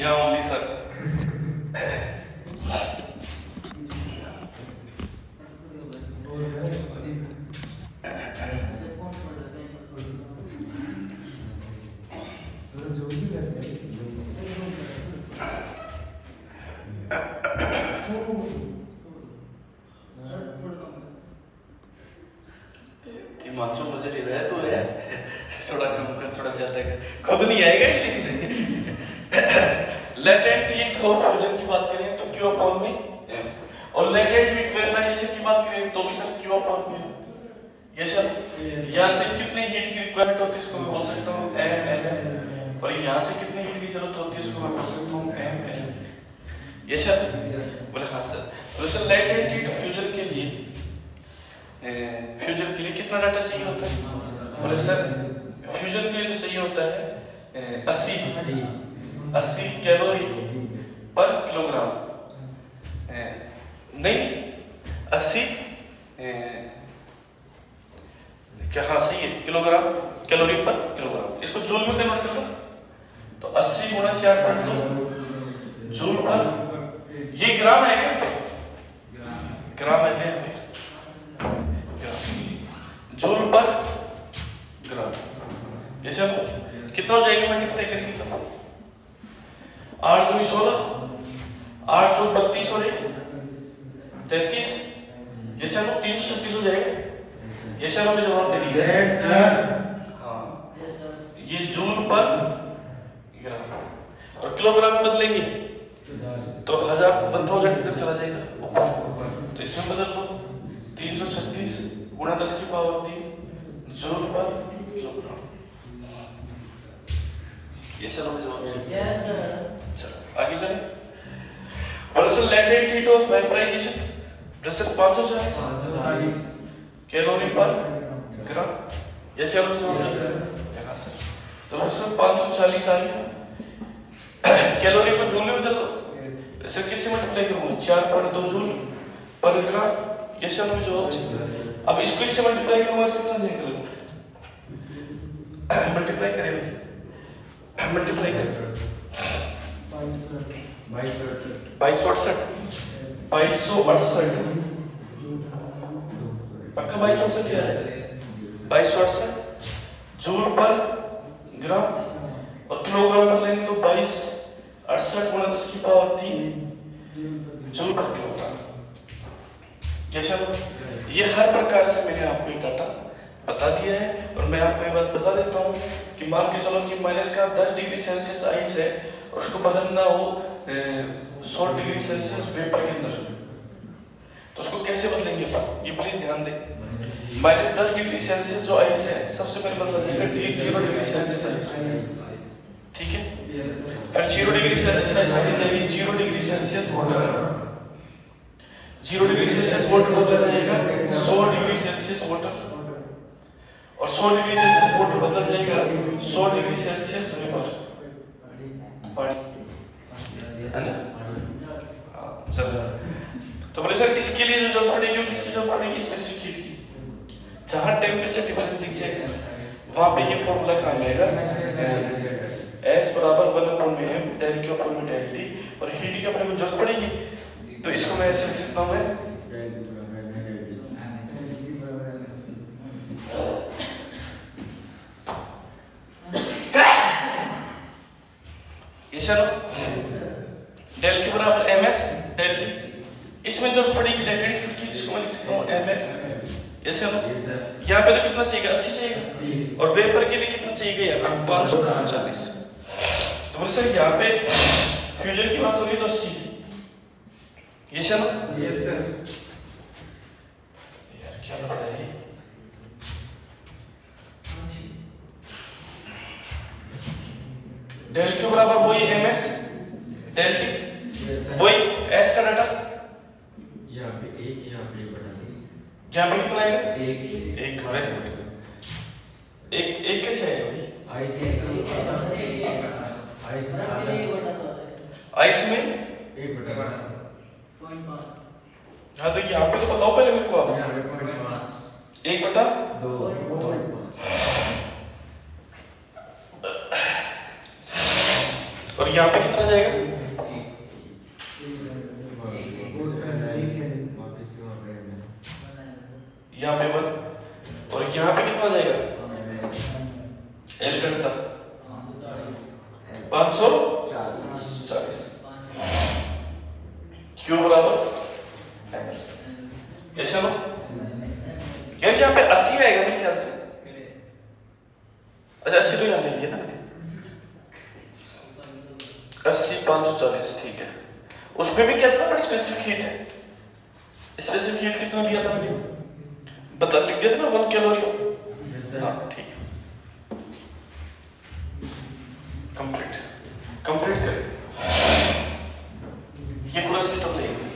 Yeah, only sir. Himanshu मुझे नहीं रहा तो है थोड़ा कम कर थोड़ा ज्यादा कर खुद नहीं आएगा ये लेकिन लेटेंट हीट और फ्यूजन की बात करें तो क्यू अपॉन में m और लेटेंट हीट वेपराइजेशन की बात करें तो भी सर क्यू अपॉन में ये सर यहाँ से कितने हीट की रिक्वायरमेंट होती है इसको मैं बोल सकता हूँ m l और यहाँ से कितने हीट की जरूरत होती है इसको मैं बोल सकता हूँ m l ये सर बोले हाँ सर तो सर लेटेंट हीट फ्यूजन के लिए कितना डाटा चाहिए होता है बोले सर फ्यूजन के लिए तो चाहिए होता है 80 कैलोरी पर किलोग्राम नहीं 80 क्या हाँ सही है किलोग्राम कैलोरी पर किलोग्राम इसको जूल में कन्वर्ट कर लो तो 80 गुणा 4.2 जूल पर ये ग्राम है क्या ग्राम है क्या जूल पर ग्राम ये सब कितना हो जाएगा मल्टीप्लाई करेंगे तो 8 दूनी 16 8 जोड़ 32 और 33 ये सब 336 हो जाएगा ये सब हमें जवाब दे दिया हाँ ये जूल पर ग्राम और किलोग्राम में बदलेंगे तो 1000 किधर चला जाएगा ऊपर तो इसमें बदल लो 336 गुणा 10 की पावर 3 जूल पर किलोग्राम ये सर हमें जवाब चलो आगे चले और sir latent heat of vaporisation जैसे 540 कैलोरी पर ग्राम ये सर हमें जवाब यहाँ सर तो सर 540 आ गया कैलोरी को जूल में बदल दो सर किससे मल्टीप्लाई करूंगा 4.2 जूल पर ग्राम ये सर हमें जवाब अब इसको इससे मल्टीप्लाई करूंगा तो कितना जाएगा मल्टीप्लाई करेंगे मल्टीप्लाई करें 2268 पक्का 2268 क्या है 2268 जूल पर ग्राम और किलोग्राम पर लेंगे तो 2268 गुणा 10 की पावर 3 जूल पर किलोग्राम कैसा ये हर प्रकार से मैंने आपको एक डाटा बता दिया है और मैं आपको एक बात बता देता हूँ कि मान के चलो कि माइनस का 10 डिग्री सेल्सियस आइस है और उसको बदलना हो 100 डिग्री सेल्सियस वेपर के अंदर तो उसको कैसे बदलेंगे ये प्लीज ध्यान दें माइनस 10 डिग्री सेल्सियस जो आइस है सबसे पहले बदला जाएगा 0 डिग्री सेल्सियस आइस ठीक है फिर 0 डिग्री सेल्सियस आइस बदल जाएगी 0 degree Celsius water 0 degree Celsius water बदला जाएगा 100 डिग्री सेल्सियस वाटर और 100 डिग्री सेल्सियस वाटर बदला जाएगा 100 डिग्री सेल्सियस वेपर पानी है ना चलो तो बोले सर इसके लिए जो जरूरत पड़ेगी वो किसकी जरूरत पड़ेगी स्पेसिफिक हीट की जहां टेम्परेचर डिफरेंस दिख जाएगा वहां पे ये फॉर्मूला काम आएगा S बराबर 1/m del Q अपॉन में del T और हीट की अपने को जरूरत पड़ेगी तो इसको मैं ऐसे लिख सकता हूं मैं ये चलो del Q बराबर ms del T इसमें जरूरत पड़ेगी लेटेंट हीट की जिसको मैं लिख सकता हूं ml ये चलो यहाँ पे तो कितना चाहिए 80 चाहिए और वेपर के लिए कितना चाहिए यहाँ पे 540 तो बोले सर यहाँ पे फ्यूजन की बात हो रही है तो 80 ये चलो यस सर यार क्या लग रहा है del Q बराबर वही ms del T वही s का डाटा यहाँ पे एक यहाँ पे बटा यहाँ पे कितना आएगा एक वेरी गुड एक कैसे आएगा भाई आइस में 1/5 हाँ तो यहाँ पे तो बताओ पहले मेरे को आप 1/2 1/2 और यहाँ पे कितना जाएगा? यहाँ पे 1 और यहाँ पे कितना जाएगा? L घंटा 540 Q बराबर L। कैसे ना यार यहाँ पे 80 आएगा मेरे ख्याल से। अच्छा 80 तो यहाँ ले लिया ना मैंने, 80 540 ठीक है। उसमें भी क्या था बड़ी स्पेसिफिक हीट है, स्पेसिफिक हीट कितना दिया था मैंने बता लिख दिया था ना 1 कैलोरी। हाँ ठीक है, कंप्लीट करें ये पूरा सिस्टम लेंगे।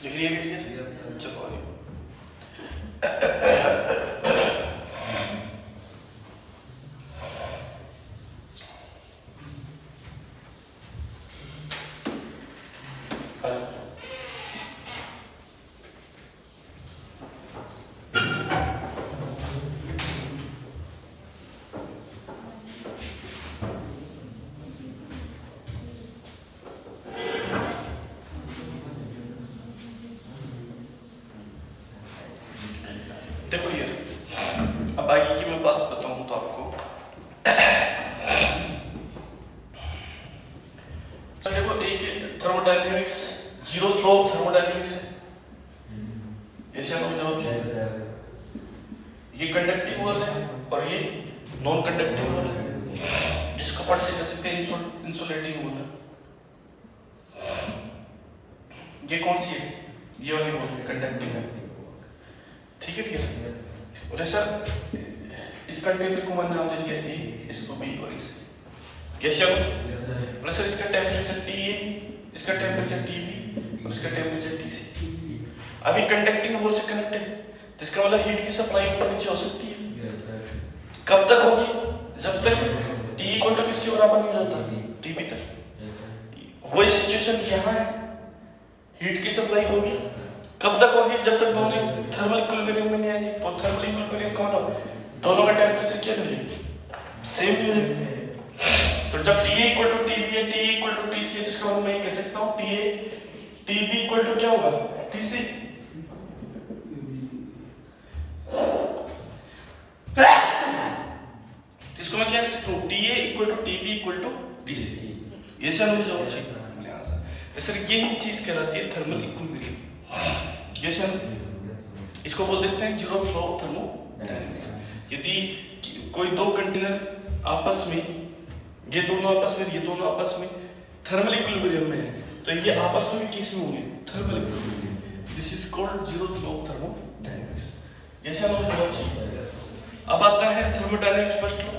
लिख लिया बेटिया? चलो आगे। देखो यार, अब आगे की मैं बात बताऊं तो आपको देखो, एक thermodynamics, zero flow of thermodynamics है, ऐसे तो जवाब ये कंडक्टिंग वॉल है और ये नॉन कंडक्टिंग वॉल है, जिसको पढ़ से कह सकते हैं इंसुलेटिंग वॉल है। ये कौन सी है? ये वाली वॉल कंडक्टिंग है, ठीक है डियर। बोले सर इस कंटेनर को मैंने नाम दे दिया ए, इसको बी और इसे कैसे? बोले सर इसका टेम्परेचर टी ए, इसका टेम्परेचर टी बी और इसका टेम्परेचर टी सी। अभी कंडक्टिंग वॉल से कनेक्ट है, तो इसका मतलब हीट की सप्लाई ऊपर नीचे हो सकती है। कब तक होगी? जब तक टी इक्वल टू किसके बराबर नहीं रहता, टीबी तक। वही सिचुएशन यहाँ है, हीट की सप्लाई होगी कब तक होगी? जब तक दोनों थर्मल इक्विलिब्रियम में नहीं आ जाए। तो थर्मल इक्विलिब्रियम का मतलब दोनों का टेम्परेचर क्या मिलेगा? सेम मिलेगा। तो जब T equal to T B है, T equal to T C है, जिसका मतलब मैं कह सकता हूँ T A T B equal to क्या होगा? T C. इसको मैं क्या कह सकता हूँ? T A equal to T B equal to T C. ये सर मुझे जवाब चाहिए। सर यही चीज कहलाती है थर्मल इक्विलिब्रियम। जैसे हम इसको बोल देते हैं जीरो फ्लो ऑफ थर्मोडायनामिक्स। यदि कोई दो कंटेनर आपस में, ये दोनों आपस में थर्मल इक्विलिब्रियम में है, तो ये आपस में भी किस में होंगे? Thermal equilibrium. This is called zero flow of thermodynamics. जैसे हम जवाब चाहिए। अब आता है thermodynamics first law.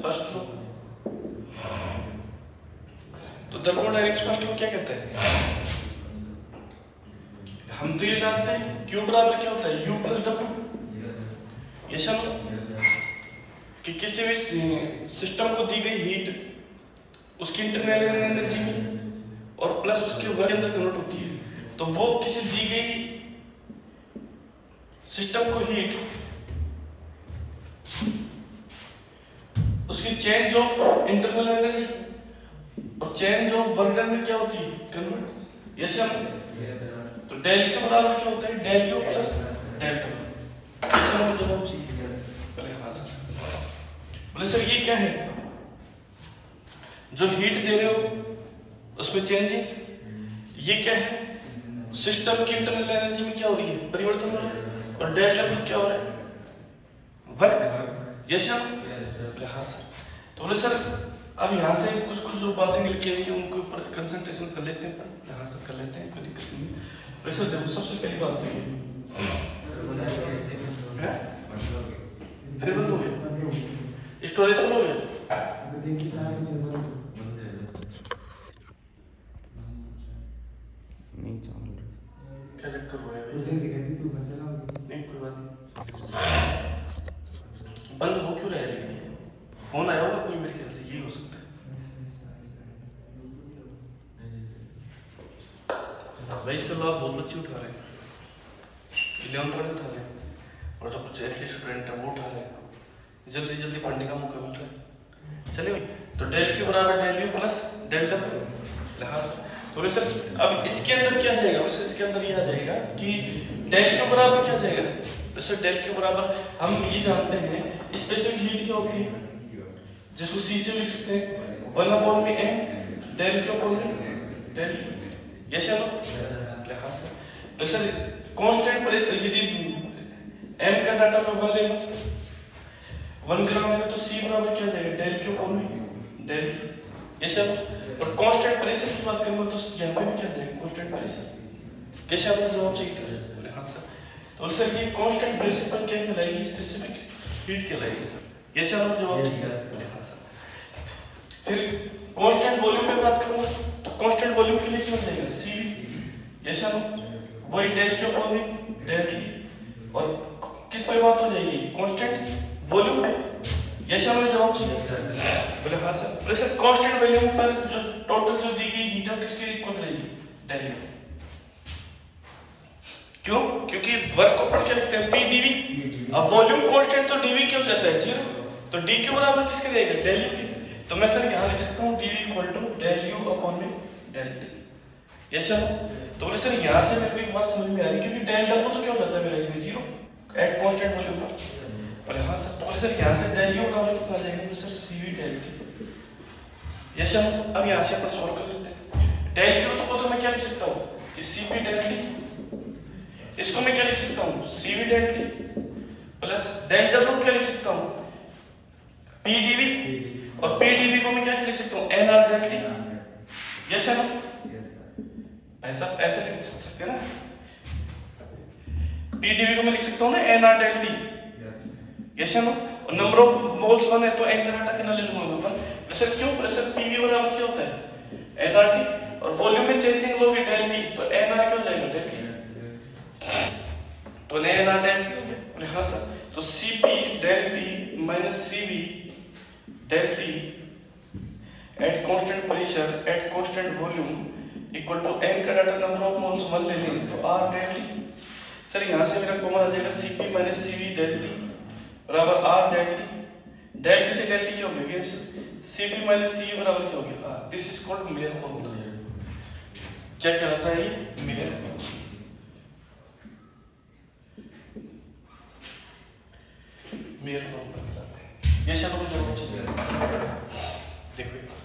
First law तो थर्मोडायनामिक्स फर्स्ट लॉ क्या कहता है? हम तो ये जानते हैं Q बराबर क्या होता है? U plus W। ये सब कि किसी भी सिस्टम को दी गई हीट उसकी इंटरनल एनर्जी में और प्लस उसके वर्क के अंदर कन्वर्ट होती है। तो वो किसी दी गई सिस्टम को हीट उसकी चेंज ऑफ इंटरनल एनर्जी और चेंज ऑफ वर्क डन में क्या होती है? कन्वर्ट। यस हम तो डेल के बराबर क्या होता है? Del U plus del W. इसे हमें जवाब चाहिए। बोले हाँ सर। बोले सर ये क्या है? जो हीट दे रहे हो उसमें चेंजिंग, ये क्या है? सिस्टम की इंटरनल एनर्जी में क्या हो रही है? परिवर्तन हो रहा है। और डेल डब्ल्यू क्या हो रहा है? वर्क। यस हम बोले हाँ सर। तो बोले सर अब यहाँ से कुछ कुछ जो बातें लिखी हैं उनके ऊपर कंसंट्रेशन कर लेते हैं, यहाँ से कर लेते हैं, कोई दिक्कत नहीं। वैसे देखो सबसे पहली बात तो ये फिर बंद हो गया, स्टोरेज फुल हो गया। नहीं चल रहा। क्या चक्कर हो रहा है? नहीं कोई बात नहीं। बंद हो क्यों रहा है? लेकिन फोन आया होगा कोई, मेरे ख्याल से यही हो सकता है। भाई इसके अलावा बहुत बच्चे उठा रहे हैं, 11th वाले उठा रहे हैं, और जो कुछ एक स्टूडेंट है वो उठा रहे हैं। जल्दी जल्दी पढ़ने का मौका मिल रहा है। चलिए भाई, तो डेल के बराबर del U plus del W. हाँ सर। तो सर अब इसके अंदर क्या जाएगा? वैसे इसके अंदर ये आ जाएगा कि डेल के बराबर क्या जाएगा? तो सर डेल के बराबर हम ये जानते हैं स्पेसिफिक हीट क्या होती है, जिसको सी से लिख सकते हैं 1/m डेल के ऊपर में डेल। Yes sir. हाँ सर। तो सर कांस्टेंट प्रेशर यदि m का डाटा मैं 1 ले लूं, 1 ग्राम है, तो c बराबर क्या जाएगा? डेल के ऊपर में डेल। Yes sir. और कांस्टेंट प्रेशर की बात करूंगा तो यहाँ पे भी क्या जाएगा? Constant pressure. कैसे आपको जवाब चाहिए? हाँ सर। तो सर ये कांस्टेंट प्रेशर पर क्या कहलाएगी? स्पेसिफिक हीट कहलाएगी सर। कैसे आपको जवाब चाहिए? हाँ सर। फिर कांस्टेंट वॉल्यूम पे बात करूंगा तो कांस्टेंट वॉल्यूम के लिए क्या हो जाएगा? CV। Yes sir. वही डेल के ऊपर में डेल टी, और किस पर बात हो जाएगी? कांस्टेंट वॉल्यूम पे। यस सर मुझे जवाब चाहिए। बोले हाँ सर। बोले सर कांस्टेंट वॉल्यूम पर जो टोटल जो दी गई हीट है किसके इक्वल रहेगी? डेल। क्यों? क्योंकि वर्क को पढ़ के लिखते हैं P dV। अब वॉल्यूम कांस्टेंट तो dV क्या हो जाता है? 0। तो d के बराबर किसके रहेगा? डेल यू के। तो मैं सर यहाँ लिख सकता हूँ dV equal to del U upon में डेल टी। Yes sir. तो बोले सर यहाँ से मेरे को एक बात समझ में आ रही है, क्योंकि डेल डब्ल्यू तो क्या हो जाता है मेरा इसमें? 0 एट कांस्टेंट वॉल्यूम पर। बोले हाँ सर। तो बोले सर यहाँ से डेल यू बराबर कितना आ जाएगा? बोले sir CV del T. Yes sir. अब यहाँ से अपन सॉल्व कर लेते हैं। डेल क्यू तो मैं क्या लिख सकता हूँ कि Cp डेल टी, इसको मैं क्या लिख सकता हूँ Cv del T plus del W क्या लिख सकता हूँ PdV, और PdV को मैं क्या लिख सकता हूँ NR डेल टी। यस है ना ऐसा ऐसे लिख सकते हैं ना, PdV को मैं लिख सकता हूँ ना NR डेल टी। यस है ना, और नंबर ऑफ मोल्स 1 है तो n घटाटा कितना ले लूंगा मैं, प्रेशर क्यों, प्रेशर PV बराबर क्या होता है nRT, और वॉल्यूम में चेंजिंग लोगे डेल V तो NR क्या हो जाएगा डेल T, तो NR डेल T हो गया। बोले हाँ सर, तो Cp del T minus Cv del T at constant pressure at constant volume equal to n का डाटा नंबर ऑफ मोल्स 1 ले लेंगे तो R डेल T। सर यहाँ से मेरा कॉमन आ जाएगा Cp minus Cv del T बराबर R del T, del T से डेल T क्या हो गया सर, Cp माइनस Cv बराबर क्या हो गया R। This is called Miller formula. क्या कहलाता है ये, मिलर फॉर्मूला। मिलर फॉर्मूला कहलाता है ये। सब लोग जरूर चाहिए, देखो एक बार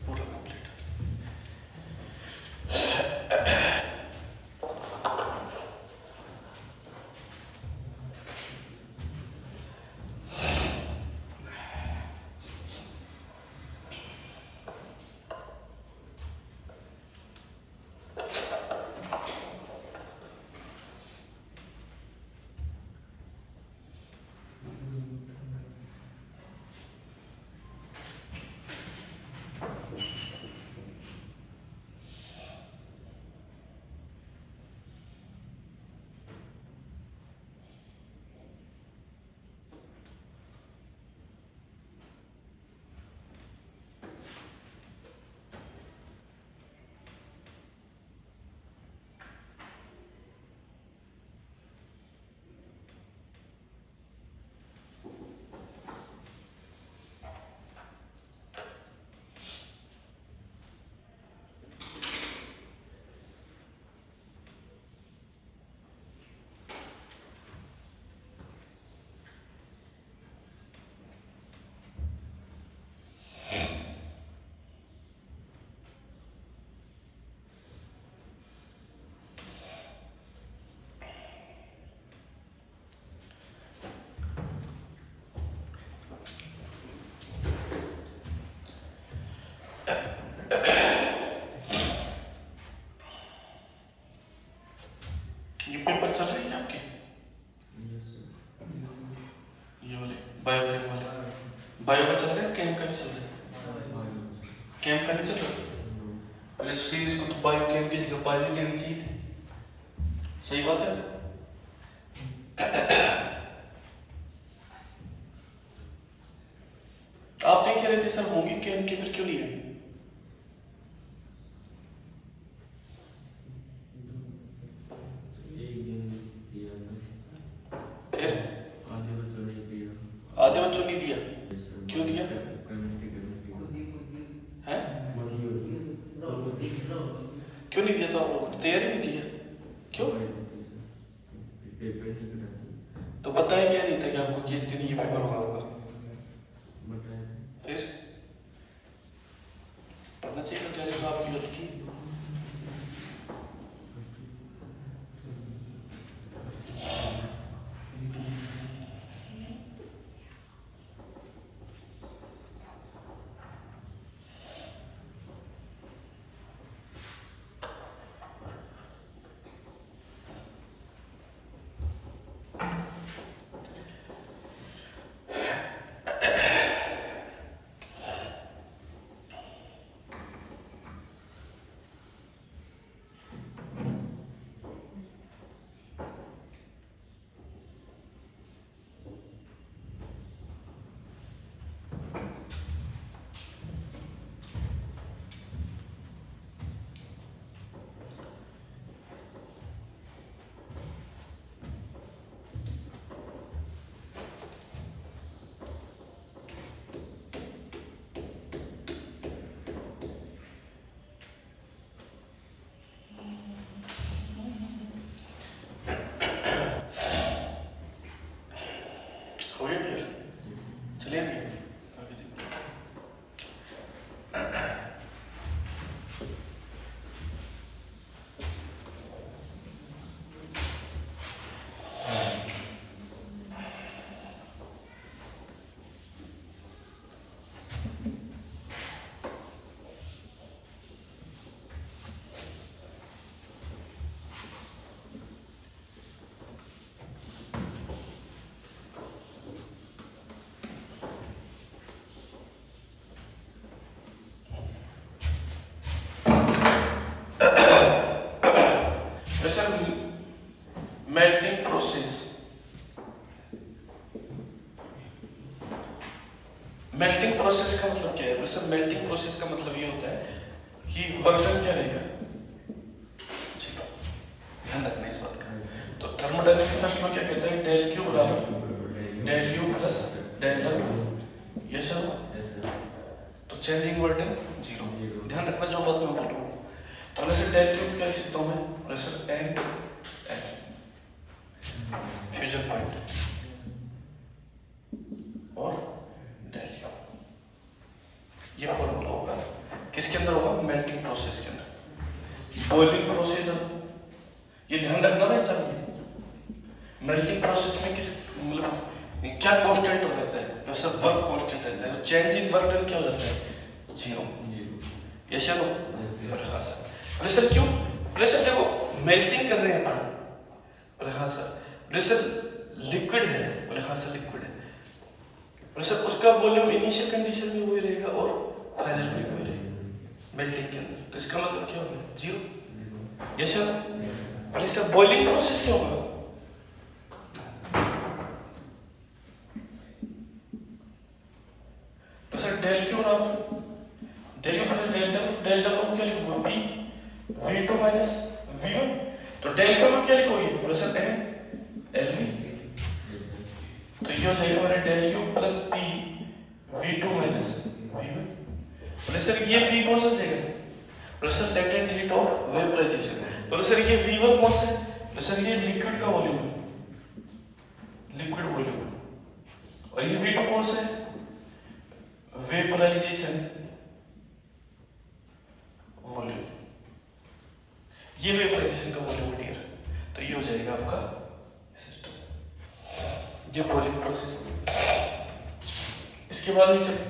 पूरा कंप्लीट। ये पेपर चल रहे हैं आपके, ये वाले बायो केम वाले, बायो का चल रहा है, केम का भी चल रहा है, केम का नहीं चल रहा। अरे सीरीज को तो बायो केम की जगह बायो देनी चाहिए थी, सही बात है। आप तो कह रहे थे सर होंगी केम की, फिर क्यों नहीं है? आधे बच्चों ने दिया, क्यों दिया है, क्यों नहीं दिया? तो आप लोगों ने तैयारी नहीं दिया, क्यों? तो पता ही क्या नहीं था कि आपको किस दिन ये पेपर होगा? फिर पढ़ना चाहिए था, तो आपकी गलती। थर्मोडायनेमिक फर्स्ट में क्या कहते हैं, डेल क्यू बराबर del U plus del W, ये सब तो चेंजिंग वर्क डन जीरो। ध्यान रखना जो बात मैं बोल रहा हूँ। तो वैसे डेल क्यू क्या लिख सकता हूँ मैं, pressure N L fusion point और डेल यू, ये फॉर्मूला होगा किसके अंदर होगा, मेल्टिंग प्रोसेस के अंदर। बॉइलिंग प्रोसेस, ये ध्यान रखना भाई सब, मेल्टिंग प्रोसेस में किस मतलब क्या कांस्टेंट रहता है, वैसा वर्क कांस्टेंट रहता है, तो चेंज इन वर्क डन क्या हो जाता है, जीरो। ये चलो हाँ सर, प्रेशर क्यों, प्रेशर देखो मेल्टिंग कर रहे हैं अपन, हाँ सर प्रेशर लिक्विड है, बोले हाँ सर लिक्विड है, प्रेशर उसका वॉल्यूम इनिशियल कंडीशन में वही रहेगा और फाइनल में वही रहेगा मेल्टिंग के अंदर, तो इसका मतलब क्या होगा, जीरो। ये सर प्रेशर बॉइलिंग प्रोसेस क्या होगा, प्रेशर डेल क्यू बराबर del U plus del W, del W क्या लिखोगे, बी V2 माइनस V1, तो डेल का क्या लिखोगे, प्रेशर एन एल वी, तो ये हो जाएगा हमारा del U plus P V2 minus V1। Pressure ये V कौन सा देगा, pressure latent heat of vaporisation, pressure ये V1 कौन सा है, प्रेशर ये लिक्विड का वॉल्यूम है, लिक्विड वॉल्यूम, और ये V2 कौन सा है, वेपराइजेशन वॉल्यूम, ये वेपराइजेशन का वॉल्यूम डियर, तो ये हो जाएगा आपका सिस्टम, ये बॉइलिंग प्रोसेस। इसके बाद में चलिए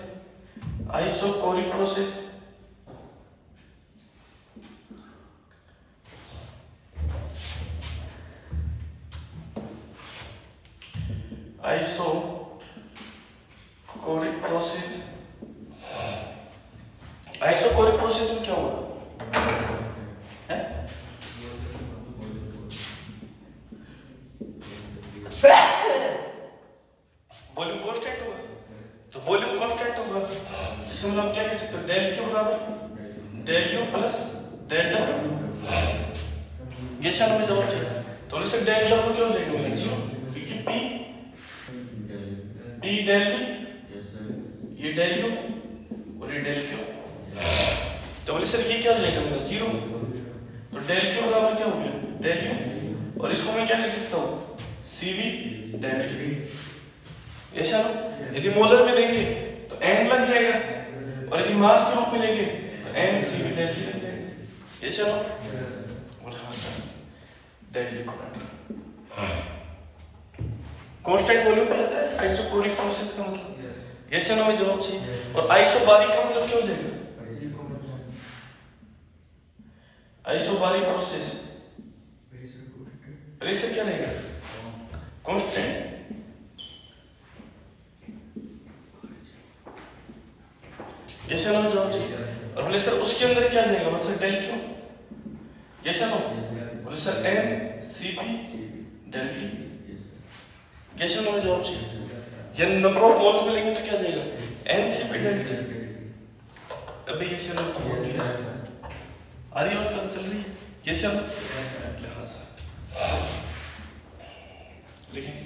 isochoric process, isochoric process, isochoric process में क्या होगा, वॉल्यूम कांस्टेंट होगा, तो वॉल्यूम कांस्टेंट होगा जिसमें हम क्या कह सकते हैं, डेल क्यू बराबर del U plus del W, ये शायद हमें जवाब चाहिए, तो इससे डेल डब्ल्यू क्या हो जाएगा मेरा जीरो, क्योंकि पी डेल बी, ये डेल यू और ये डेल क्यू, तो बोले सर ये क्या हो जाएगा मेरा जीरो, तो डेल क्यू बराबर क्या हो गया, डेल यू, और इसको मैं क्या लिख सकता हूँ, सी वी डेल टी, ये शायद यदि मोलर में लेंगे तो n लग जाएगा, और यदि मास के रूप में लेंगे तो m c v del T लग जाएगा, ये चलो और हाँ डेल लिक्विड कांस्टेंट वॉल्यूम पे आता है आइसोकोरिक प्रोसेस का मतलब, ये से हमें जवाब चाहिए, और आइसोबारिक का मतलब क्या हो जाएगा, आइसोबारिक प्रोसेस प्रेशर क्या रहेगा, कांस्टेंट, जैसे हमें जवाब चाहिए, और बोले सर उसके अंदर क्या जाएगा, बोले सर डेल क्यू, जैसे नो बोले sir N C P del T, जैसे हमें जवाब चाहिए, या नंबर ऑफ मोल्स में लेंगे तो क्या जाएगा, N C P del T, अभी ये से लोग आ रही है और पता चल रही है, ये से हम लिहाजा लिखेंगे।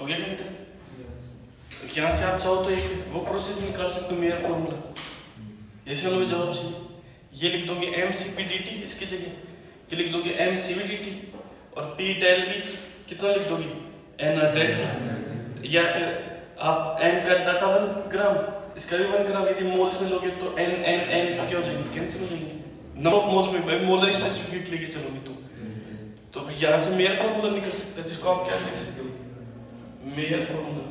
हो गया बेटा। यहाँ से आप चाहो तो एक वो प्रोसेस निकाल सकते हो, मेयर फॉर्मूला। जैसे हमें जवाब चाहिए, ये लिख दोगे mCp/dt इसकी जगह, ये लिख दोगे mCv/dt और P del V कितना लिख दोगे nR del T। या फिर आप n का डाटा 1 ग्राम, इसका भी 1 ग्राम, यदि मोल्स में लोगे तो n क्या हो जाएंगे, कैंसिल हो जाएंगे। नंबर ऑफ मोल्स में मोलर स्पेसिफिक हीट लेके चलोगे तो यहाँ से मेयर फॉर्मूला निकल सकता है, जिसको आप क्या लिख सकते हो, mayor formula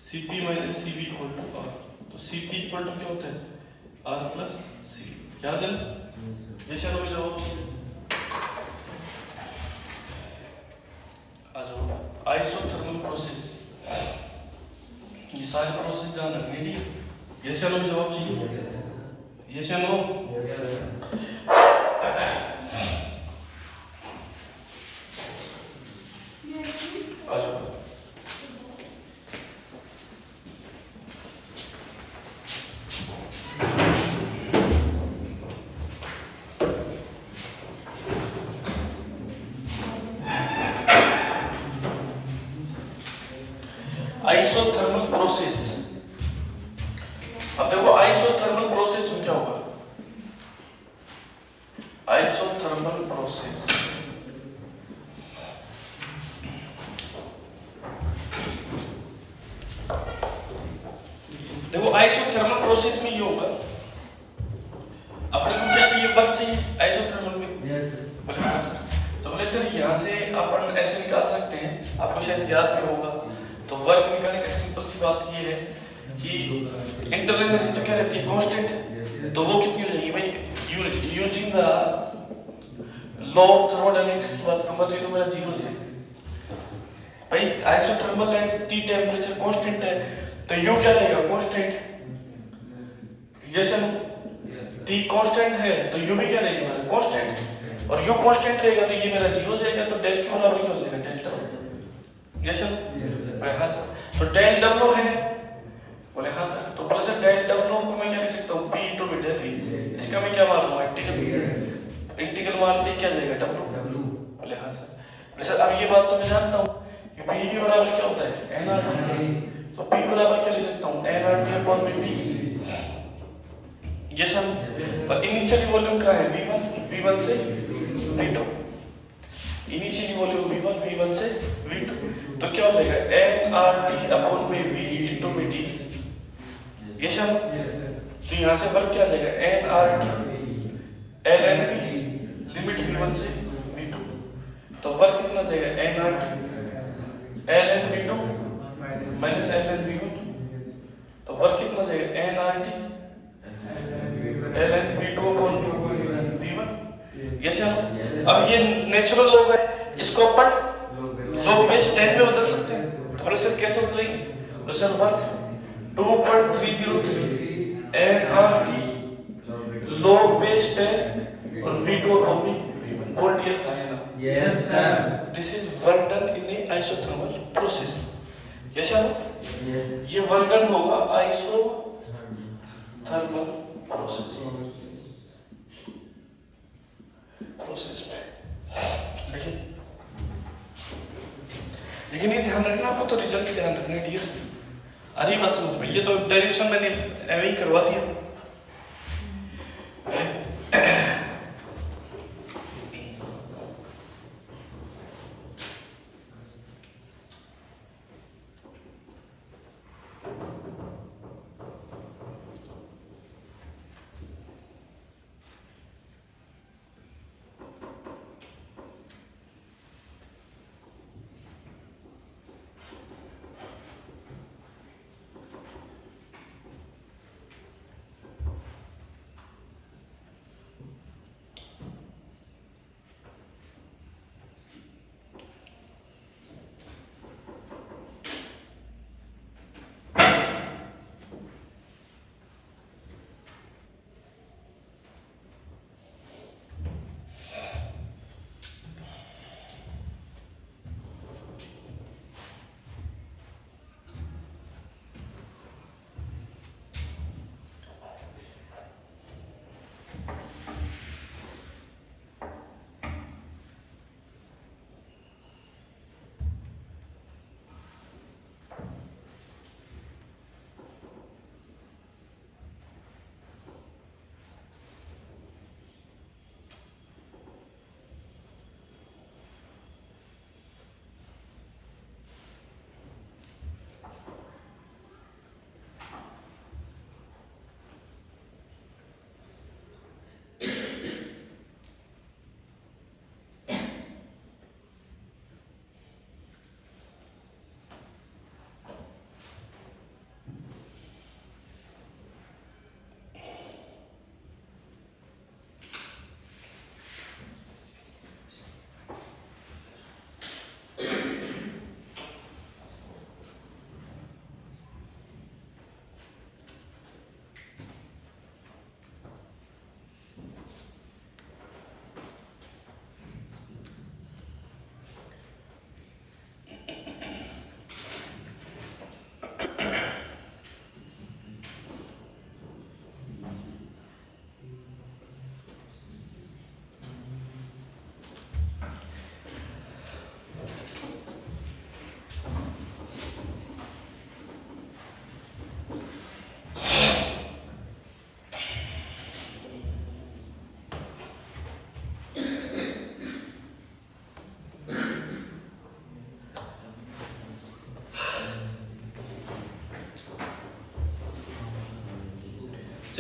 Cp minus Cv equal to R। तो Cp equal to क्या होता है, R plus C। याद है ना? ये चलो जवाब आ जाओ। आइसोथर्मल प्रोसेस, ये सारे प्रोसेस ध्यान रखने लिए। ये चलो जवाब चाहिए, ये चलो आ जाओ। आइसोथर्मल प्रोसेस, अब देखो आइसोथर्मल प्रोसेस में क्या होगा, आइसोथर्मल प्रोसेस देखो आइसोथर्मल प्रोसेस में ये होगा, अपने को क्या चाहिए, वर्क चाहिए आइसोथर्मल में। यस बोले हाँ सर। तो बोले सर यहाँ से अपन ऐसे निकाल सकते हैं, आपको शायद याद भी होगा। तो वर्क निकालने का सिंपल सी बात ये है कि इंटरनल एनर्जी तो क्या रहती है, कांस्टेंट। तो वो कितनी हो जाएगी भाई, using the law of thermodynamics की बात करूंगा तो ये तो मेरा जीरो जाएगा भाई। आइसोथर्मल है, टी टेम्परेचर कांस्टेंट है, तो यू क्या रहेगा, कांस्टेंट। यस टी कांस्टेंट है तो यू भी क्या रहेगा, मेरा कांस्टेंट। और यू कांस्टेंट रहेगा तो ये मेरा जीरो जाएगा, तो डेल क्यू बराबर क्या हो जाएगा, डेल डब्ल्यू। यस सर, हाँ सर। तो डेल डब्ल्यू है, बोले हाँ सर। तो बोले सर डेल डब्ल्यू को मैं क्या लिख सकता हूँ, P to be del V. इसका मैं क्या मार दूंगा, इंटीग्रल मार दे क्या जाएगा, डब्ल्यू। बोले हाँ सर। बोले सर अब ये बात तो मैं जानता हूँ कि पी भी बराबर क्या होता है, एन आर टी। तो पी बराबर क्या लिख सकता हूँ, एन आर टी अपॉन में वी। ये सर। और इनिशियली वॉल्यूम क्या है, V1, V1 से V2। Initially volume V1, V1 से V2। तो क्या हो जाएगा, एन आर टी अपॉन में वी इंटू में टी। ये सर। तो यहाँ से वर्क क्या आ जाएगा, N R T L N V limit V1 से V2। तो वर्क कितना जाएगा, N R T L N V2 minus L N V1। तो वर्क कितना जाएगा, N R T L N V2 upon V1। Yes sir. अब ये natural log है, इसको अपन लॉग बेस 10 में बदल सकते हैं। तो सर कैसे बदलेंगे, तो sir work 2.303 nRT log base 10 और V2 upon V1 बोल्ड ये है ना। Yes sir. This is work done in A isothermal process. Yes sir. Yes. ये वर्क डन होगा आइसोथर्मल प्रोसेस में। लेकिन ये ध्यान रखना, आपको तो रिजल्ट भी ध्यान रखना है डियर। अरे बात समझ में, ये तो डेरिवेशन मैंने ऐसे ही करवा दिया।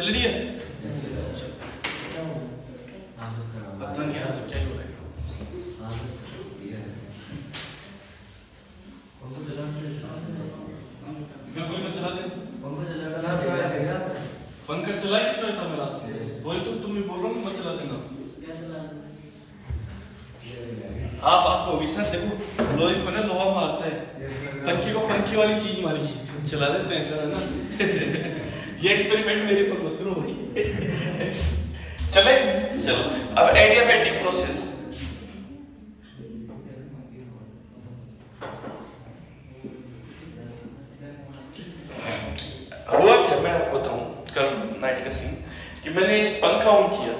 चल रही है? पता नहीं यार क्या हो रहा है। बिल्कुल मत चला दे। पंखा चला के सोया था मेरा, वही तो तुम्हें बोल रहा हूँ मत चला देना। आपको विषय देखो, लोहे को ना लोहा मारता है, पंखे को पंखे वाली चीज मारी चला देते हैं सर, है ना। ये एक्सपेरिमेंट मेरे पर मत करो भाई। चले चलो अब एडियाबैटिक प्रोसेस। हुआ क्या, मैं आपको बताऊं कल नाइट का सीन कि मैंने पंखा ऑन किया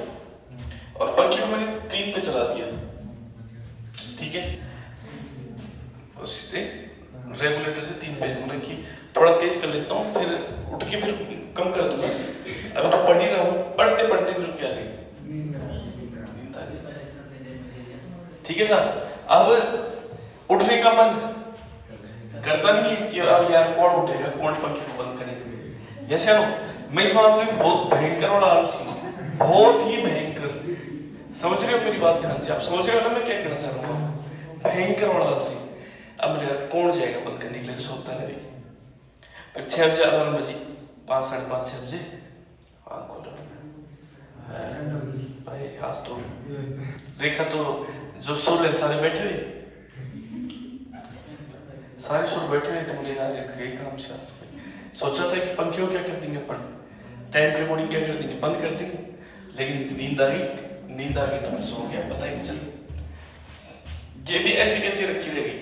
और पंखे को मैंने 3 पे चला दिया, ठीक है, उससे रेगुलेटर से 3 पे, मतलब कि थोड़ा तेज कर लेता हूँ, फिर उठ के फिर कम कर दूंगा। अभी तो पढ़ ही रहा हूँ, पढ़ते पढ़ते भी रुक आ गई, ठीक है साहब। अब उठने का मन करता नहीं है कि अब यार कौन उठेगा, कौन पंखे को बंद करेगा। जैसे मैं इस मामले में बहुत भयंकर और आलसी हूँ, बहुत ही भयंकर। समझ रहे हो मेरी बात ध्यान से, आप समझ रहे हो ना मैं क्या कहना चाह रहा हूँ, भयंकर और आलसी। अब मेरे यार कौन जाएगा बंद करने के लिए, सोता है। फिर 6 बजे अलार्म बजी, 5, साढ़े 5, 6 बजे आँख खोला भाई, आज तो देखा तो जो सुर है सारे बैठे हुए, सारे सुर बैठे हुए, तो बोले यार ये गई काम से आज। सोचा था कि पंखे को क्या कर देंगे अपन, टाइम के अकॉर्डिंग क्या कर देंगे, बंद कर देंगे, लेकिन नींद आ गई तो मैं सो गया, पता ही नहीं चला। ये भी ऐसी कैसी रखी रहेगी,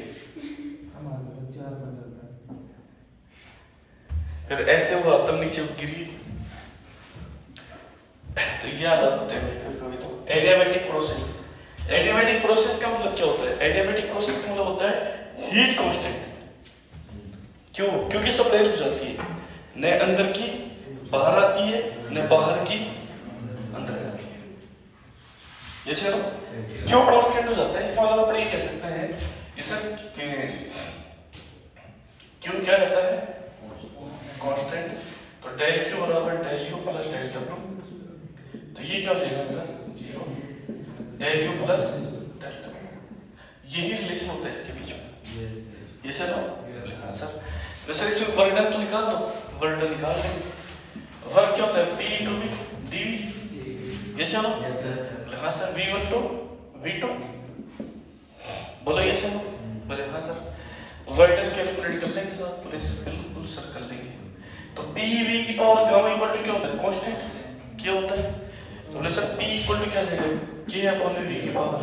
फिर ऐसे हुआ तब नीचे गिरी। तो ये हालत होते हैं कभी तो। एडियाबैटिक प्रोसेस, एडियाबैटिक प्रोसेस का मतलब क्या होता है? एडियाबैटिक प्रोसेस का मतलब होता है हीट कांस्टेंट। क्यों? क्योंकि सप्लाई रुक जाती है, न अंदर की बाहर आती है, न बाहर की अंदर जाती है। जैसे क्यों कांस्टेंट हो जाता है, इसका मतलब अपन ये कह सकते हैं क्यों क्या रहता है कांस्टेंट, तो डेल क्यू बराबर del U plus del W. तो ये क्या हो जाएगा मेरा 0, del U plus del W. यही रिलेशन होता है इसके बीच में। ये सर हाँ सर, वैसे इसमें वर्क डन तो निकाल दो, वर्क डन निकाल देंगे। वर्क क्या होता है, P into V dV। ये सर हाँ सर, V1 to V2 बोलो, ये सर बोले हाँ सर। वर्क डन कैलकुलेट कर लेंगे सर, बोले बिल्कुल सर कर लेंगे। तो PV की पावर गामा इक्वल टू क्या होता है, कांस्टेंट क्या होता है, तो बोले सर P इक्वल टू क्या जाएगा, K अपॉन V की पावर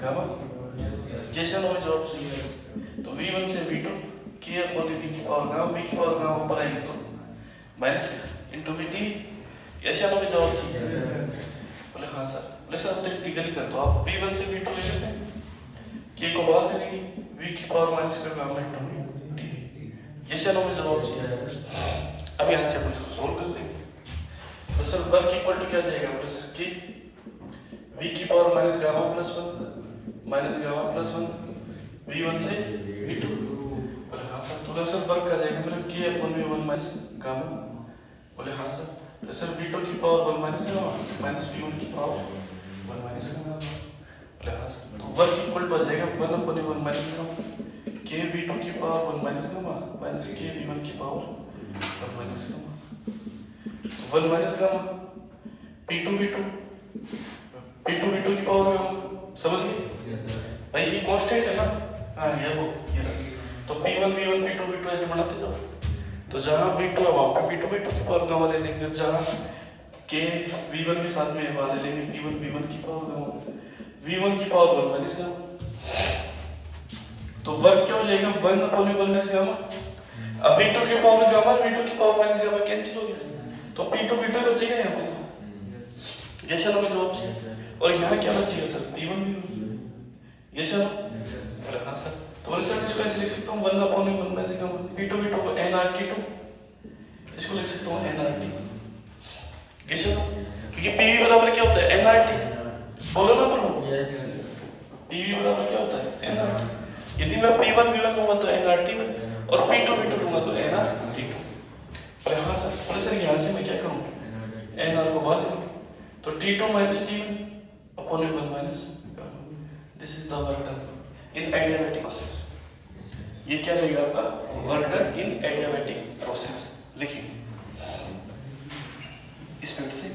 गामा। जैसे हमें जवाब चाहिए तो V1 से V2 K अपॉन V की पावर गामा, V की पावर गामा ऊपर आएगी तो माइनस इंटू V dV। ऐसे हमें जवाब चाहिए, बोले हाँ सर। बोले सर प्रैक्टिकली कर दो, आप V1 से V2 ले लेते हैं, K को बाहर ले लेंगे, V की पावर माइनस का गामा इंटू dV। जैसे हमें जवाब चाहिए। अब यहाँ से अपन इसको सोल्व कर लेंगे। तो सर वर्क इक्वल टू क्या जाएगा, बोले सर K V की power minus gamma plus 1 minus gamma plus 1 V1 से V2। बोले हाँ सर। तो सर वर्क का जाएगा मेरा K upon V1 minus gamma. बोले हाँ सर। तो सर V2 की power 1 minus gamma minus V1 की पावर 1 माइनस गामा। बोले हाँ सर। तो वर्क इक्वल टू आ जाएगा 1 upon V1 minus gamma, K V2 की power 1 minus gamma minus K V1 की power 1 minus gamma. 1 minus gamma P2 V2 की power gamma. समझ गए भाई, ये कांस्टेंट है ना, हाँ ये वो ये रहा। तो P1 V1 P2 V2 ऐसे बढ़ाते जाओ, तो जहाँ V2 है वहाँ पे V2 की पावर गामा ले लेंगे, जहाँ K V1 के साथ में वाले लेंगे P1 V1 की पावर गामा, V1 की पावर 1 माइनस गामा। तो वर्क क्या हो जाएगा 1 अपॉन V1 माइनस गामा। अब V2 की पावर गामा V2 की पावर माइनस गामा कैंसिल हो गया, तो P2 V2 बचेगा यहाँ पे। तो जैसे हमें जवाब चाहिए, और यहाँ क्या बचेगा सर P1 V1। ये सर बोले हाँ सर। तो बोले सर इसको ऐसे लिख सकता हूँ 1 upon V1 minus gamma, P2 V2 को nRT2, इसको लिख सकता हूँ nRT। कैसे, क्योंकि PV बराबर क्या होता है nRT, बोलो ना बोलो। PV बराबर क्या होता है nRT। यदि मैं P1 V1 लूंगा तो nRT1 और P2 V2 लूंगा तो nRT2। बोले हाँ सर। बोले सर यहाँ से मैं क्या करूँ एन आर को वॉल्यूम, तो T2 माइनस T1 अपॉन में 1 minus, this is the work done in adiabatic process. ये क्या रहेगा आपका work done in adiabatic process. लिखिए स्पीड से।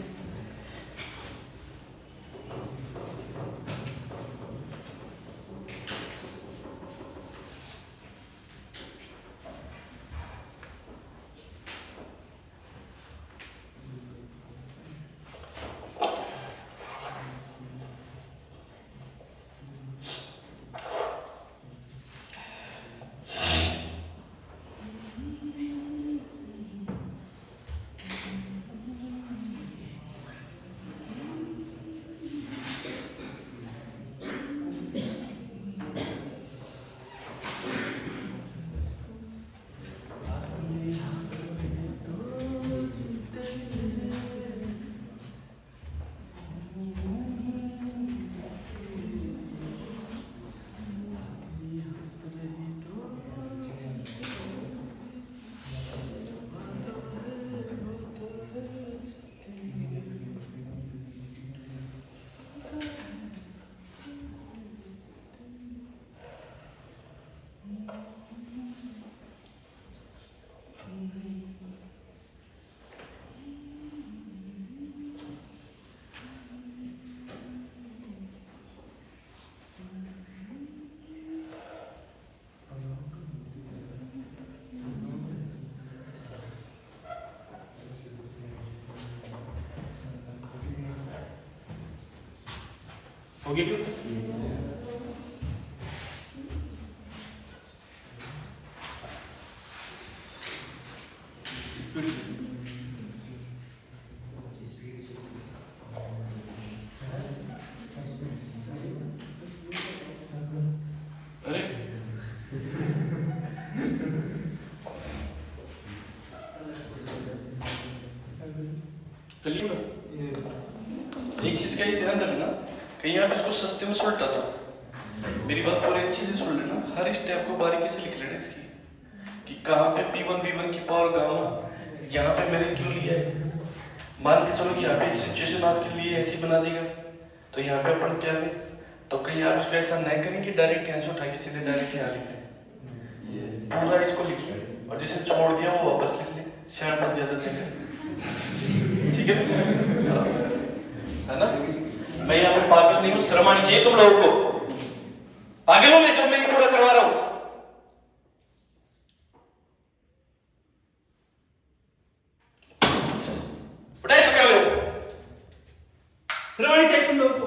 हो गया क्यों? अरे चलिए एक चीज का ये ध्यान रखना, कहीं आप इसको सस्ते में सुलटा दो। मेरी बात पूरी अच्छी से सुन लेना, हर स्टेप को बारीकी से लिख लेना इसकी, कि कहाँ पे P1 V1 की पावर गामा, यहाँ पे मैंने क्यों लिया है। मान के चलो कि यहाँ पे एक सिचुएशन आपके लिए ऐसी बना देगा, तो यहाँ पे अपन क्या लें, तो कहीं आप इसको ऐसा नहीं करें कि डायरेक्ट यहाँ से उठा के सीधे डायरेक्ट यहाँ लिख दें। पूरा इसको लिखिए और जिसे छोड़ दिया वो वापस लिख लें, शायद मत ज्यादा देंगे, ठीक है ना। मैं यहाँ पे पागल नहीं हूँ, शर्म आनी चाहिए तुम लोगों को। पागल हो मैं जो मैं पूरा करवा रहा हूँ। शर्म आनी चाहिए तुम लोगों को।